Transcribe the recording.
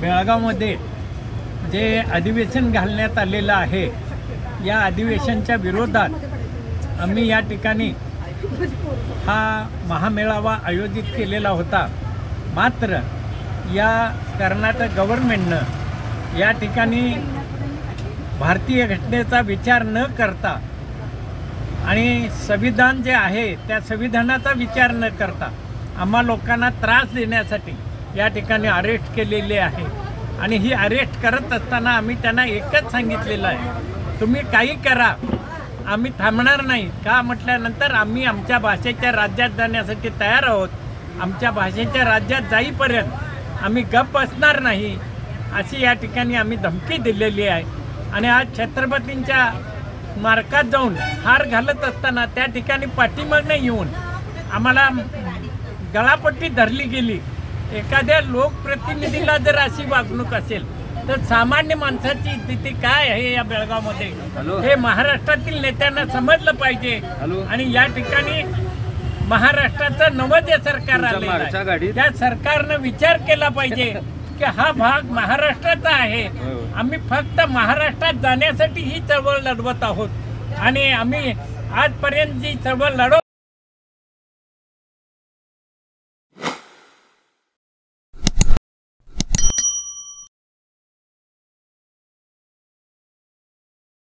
बेळगावमध्ये जे अधिवेशन घालण्यात आलेलं आहे, या अधिवेशनच्या विरोधात आम्ही या ठिकाणी हा महामेळावा आयोजित केलेला होता। मात्र या कर्नाटक गव्हर्नमेंटनं या ठिकाणी भारतीय घटनेचा विचार न करता आणि संविधान जे आहे त्या संविधानाचा विचार न करता आम्हा लोकांना त्रास देण्यासाठी या ठिकाणी अरेस्ट केलेले आहे। आणि ही अरेस्ट करत असताना आम्ही त्यांना एकच सांगितलेलं आहे, तुम्ही काही करा, आम्ही थांबणार नाही। का म्हटल्यानंतर आम्ही आमच्या भाषेच्या राज्यात जाण्यासाठी तयार आहोत। आमच्या भाषेच्या राज्यात जाईपर्यंत आम्ही गप्प बसणार नाही, अशी या ठिकाणी आम्ही धमकी दिलेली आहे। आणि आज छत्रपतींच्या स्मारकात जाऊन हार घालत असताना त्या ठिकाणी पाठीमागनं येऊन आम्हाला गळापट्टी धरली गेली। एखाद्या लोकप्रतिनिधीला जर अशी वागणूक असेल तर सामान्य माणसाची स्थिती काय आहे या बेळगावमध्ये, हे महाराष्ट्रातील नेत्यांना समजलं पाहिजे। आणि या ठिकाणी महाराष्ट्राचं नवं जे सरकार आले त्या सरकारनं विचार केला पाहिजे की हा भाग महाराष्ट्राचा आहे, आम्ही फक्त महाराष्ट्रात जाण्यासाठी ही चळवळ लढवत आहोत। आणि आम्ही आजपर्यंत जी चळवळ लढवत